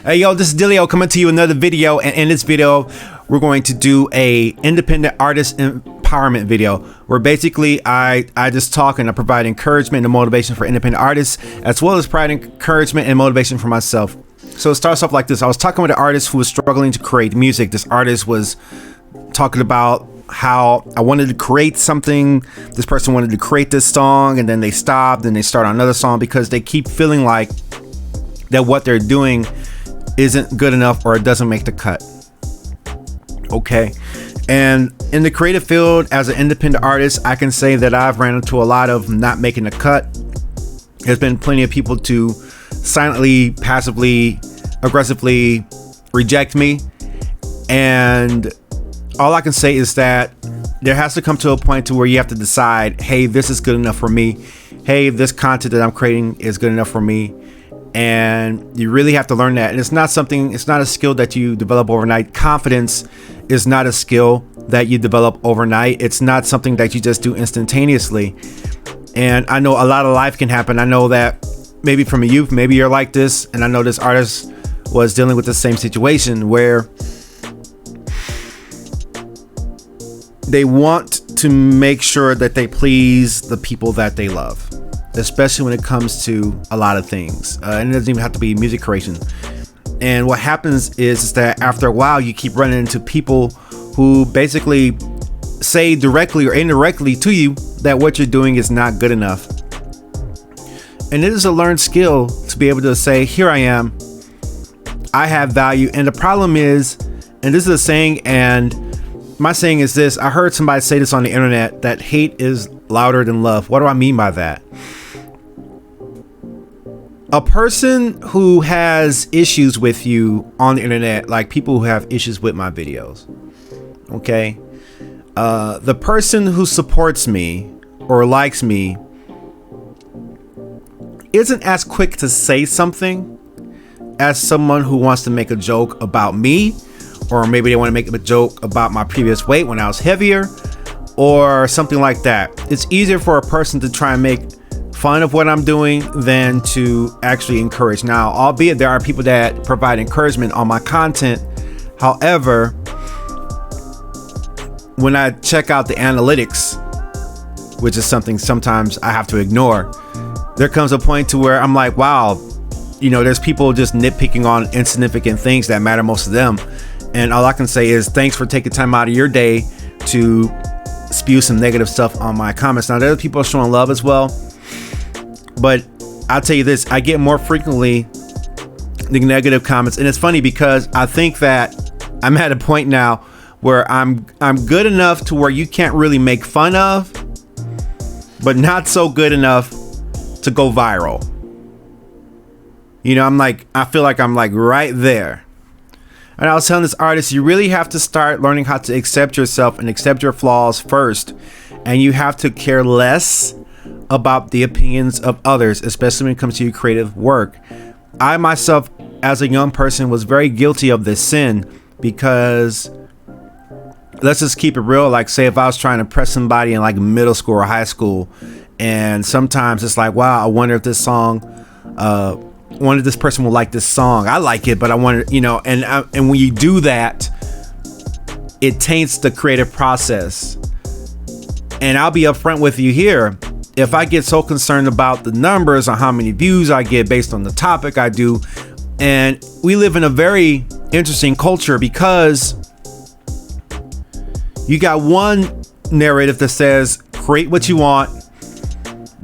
Hey yo, this is Dillio coming to you another video, and in this video we're going to do a independent artist empowerment video where basically I just talk and I provide encouragement and motivation for independent artists, as well as provide encouragement and motivation for myself. So it starts off like this. I was talking with an artist who was struggling to create music. This artist was talking about how I wanted to create something. This person wanted to create this song, and then they stopped and they start on another song because they keep feeling like that what they're doing isn't good enough or it doesn't make the cut. Okay. And in the creative field, as an independent artist, I can say that I've ran into a lot of not making the cut. There's been plenty of people to silently, passively, aggressively reject me. And all I can say is that there has to come to a point to where you have to decide, hey, this is good enough for me. Hey, this content that I'm creating is good enough for me. And you really have to learn that. And it's not a skill that you develop overnight. Confidence is not a skill that you develop overnight. It's not something that you just do instantaneously. And I know a lot of life can happen. I know that maybe from a youth, maybe you're like this. And I know this artist was dealing with the same situation where they want to make sure that they please the people that they love, especially when it comes to a lot of things. And it doesn't even have to be music creation. And what happens is that after a while, you keep running into people who basically say directly or indirectly to you that what you're doing is not good enough. And it is a learned skill to be able to say, here I am, I have value. And the problem is, and this is a saying, and my saying is this, I heard somebody say this on the internet, that hate is louder than love. What do I mean by that? A person who has issues with you on the internet, like people who have issues with my videos, okay? The person who supports me or likes me isn't as quick to say something as someone who wants to make a joke about me, or maybe they want to make a joke about my previous weight when I was heavier, or something like that. It's easier for a person to try and make fun of what I'm doing than to actually encourage. Now, albeit there are people that provide encouragement on my content. However, when I check out the analytics, which is something sometimes I have to ignore, there comes a point to where I'm like, wow, you know, there's people just nitpicking on insignificant things that matter most to them. And all I can say is thanks for taking time out of your day to spew some negative stuff on my comments. Now, there are people showing love as well. But I'll tell you this, I get more frequently the negative comments. And it's funny because I think that I'm at a point now where I'm good enough to where you can't really make fun of, but not so good enough to go viral. You know, I feel like I'm like right there. And I was telling this artist, you really have to start learning how to accept yourself and accept your flaws first. And you have to care less about the opinions of others, especially when it comes to your creative work. I myself, as a young person, was very guilty of this sin because, let's just keep it real, like say if I was trying to impress somebody in like middle school or high school, and sometimes it's like, wow, I wonder if this song, wonder if this person will like this song. I like it, but I wonder, you know, and when you do that, it taints the creative process. And I'll be upfront with you here. If I get so concerned about the numbers or how many views I get based on the topic I do, and we live in a very interesting culture because you got one narrative that says create what you want,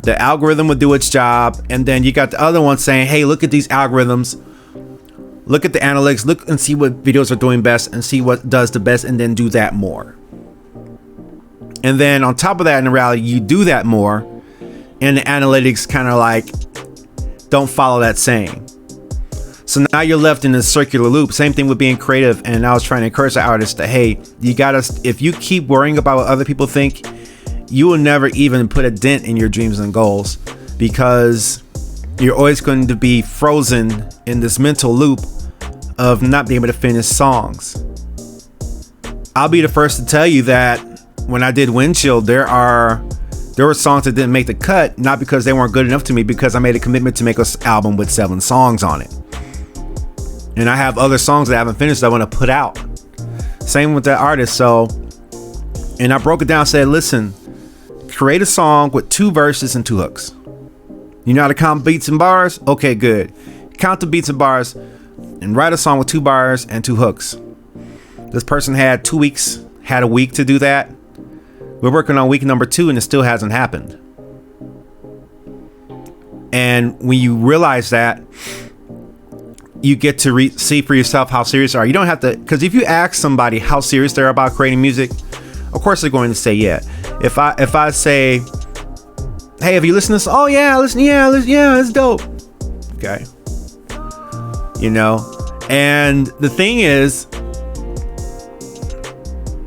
the algorithm will do its job, and then you got the other one saying, hey, look at these algorithms, look at the analytics, look and see what videos are doing best and see what does the best, and then do that more. And then on top of that, in reality, you do that more, and the analytics kind of like don't follow that saying. So now you're left in this circular loop. Same thing with being creative. And I was trying to encourage the artists that, hey, you gotta, if you keep worrying about what other people think, you will never even put a dent in your dreams and goals, because you're always going to be frozen in this mental loop of not being able to finish songs. I'll be the first to tell you that when I did Windshield, there were songs that didn't make the cut, not because they weren't good enough to me, because I made a commitment to make an album with 7 songs on it. And I have other songs that I haven't finished that I want to put out. Same with that artist. So, and I broke it down, said, listen, create a song with 2 verses and 2 hooks. You know how to count beats and bars? Okay, good. Count the beats and bars and write a song with 2 bars and 2 hooks. This person had 2 weeks, had a week to do that. We're working on week number 2 and it still hasn't happened. And when you realize that, you get to see for yourself how serious they are. You don't have to, because if you ask somebody how serious they're about creating music, of course they're going to say yeah. If I say, hey, have you listened to this? Oh yeah, listen, yeah, it's dope. Okay. You know, and the thing is,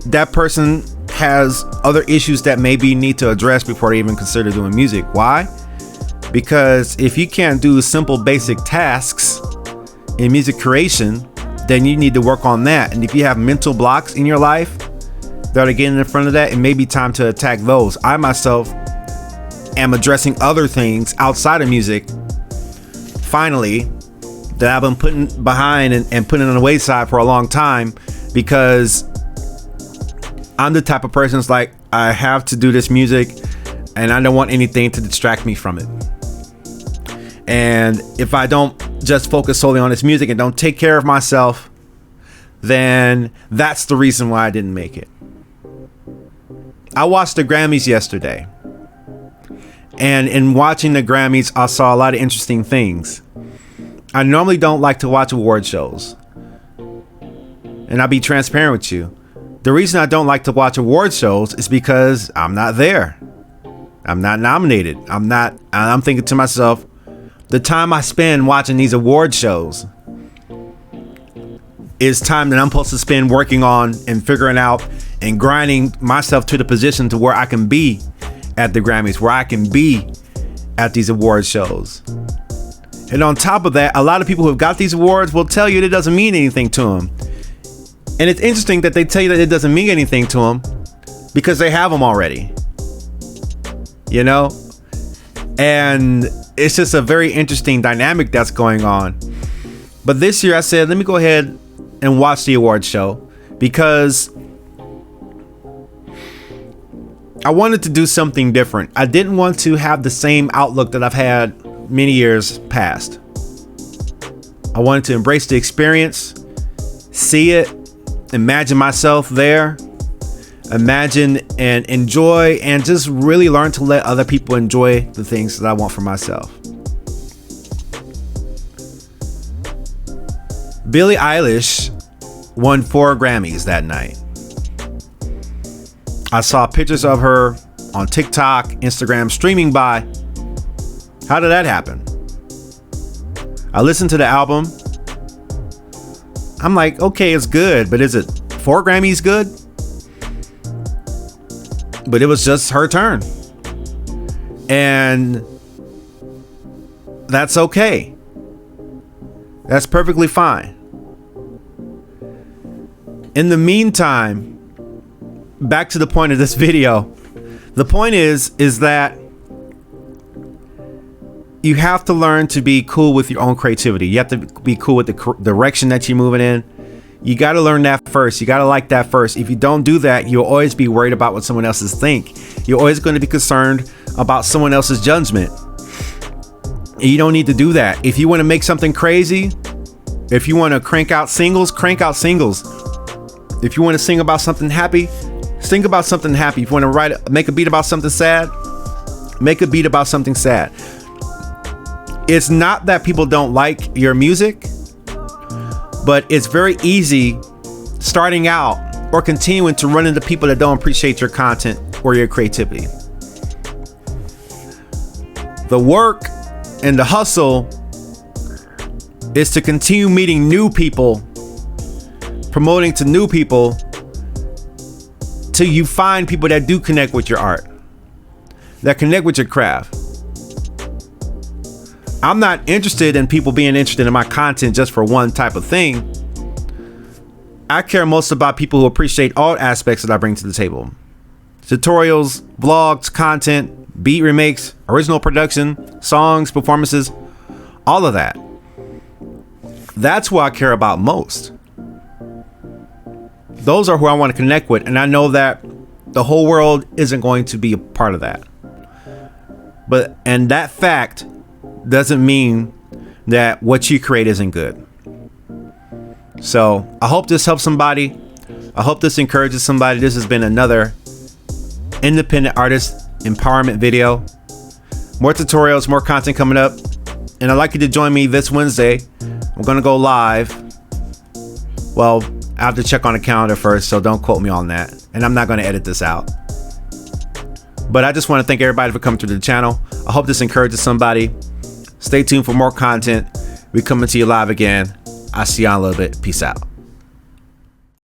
that person has other issues that maybe need to address before they even consider doing music. Why? Because if you can't do simple basic tasks in music creation, then you need to work on that. And if you have mental blocks in your life that are getting in front of that, it may be time to attack those. I myself am addressing other things outside of music, finally, that I've been putting behind and putting on the wayside for a long time, because I'm the type of person that's like, I have to do this music and I don't want anything to distract me from it. And if I don't just focus solely on this music and don't take care of myself, then that's the reason why I didn't make it. I watched the Grammys yesterday, and in watching the Grammys, I saw a lot of interesting things. I normally don't like to watch award shows, and I'll be transparent with you. The reason I don't like to watch award shows is because I'm not there. I'm not nominated. I'm thinking to myself, the time I spend watching these award shows is time that I'm supposed to spend working on and figuring out and grinding myself to the position to where I can be at the Grammys, where I can be at these award shows. And on top of that, a lot of people who have got these awards will tell you that it doesn't mean anything to them. And it's interesting that they tell you that it doesn't mean anything to them because they have them already. You know? And it's just a very interesting dynamic that's going on. But this year I said, let me go ahead and watch the award show, because I wanted to do something different. I didn't want to have the same outlook that I've had many years past. I wanted to embrace the experience, see it, imagine myself there, imagine and enjoy, and just really learn to let other people enjoy the things that I want for myself. Billie Eilish won 4 Grammys that night. I saw pictures of her on TikTok, Instagram, streaming by. How did that happen? I listened to the album. I'm like, okay, it's good, but is it 4 Grammys good? But it was just her turn. And that's okay. That's perfectly fine. In the meantime, back to the point of this video. The point is that you have to learn to be cool with your own creativity. You have to be cool with the direction that you're moving in. You got to learn that first. You got to like that first. If you don't do that, you'll always be worried about what someone else think. You're always going to be concerned about someone else's judgment. And you don't need to do that. If you want to make something crazy, if you want to crank out singles, crank out singles. If you want to sing about something happy, sing about something happy. If you want to make a beat about something sad, make a beat about something sad. It's not that people don't like your music, but it's very easy starting out or continuing to run into people that don't appreciate your content or your creativity. The work and the hustle is to continue meeting new people, promoting to new people, till you find people that do connect with your art, that connect with your craft. I'm not interested in people being interested in my content just for one type of thing. I care most about people who appreciate all aspects that I bring to the table. Tutorials, vlogs, content, beat remakes, original production, songs, performances, all of that. That's who I care about most. Those are who I want to connect with. And I know that the whole world isn't going to be a part of that. And that fact doesn't mean that what you create isn't good. So I hope this helps somebody. I hope this encourages somebody. This has been another independent artist empowerment video. More tutorials, more content coming up. And I'd like you to join me this Wednesday. I'm going to go live. Well, I have to check on the calendar first, so don't quote me on that. And I'm not going to edit this out. But I just want to thank everybody for coming to the channel. I hope this encourages somebody. Stay tuned for more content. We're coming to you live again. I'll see you in a little bit. Peace out.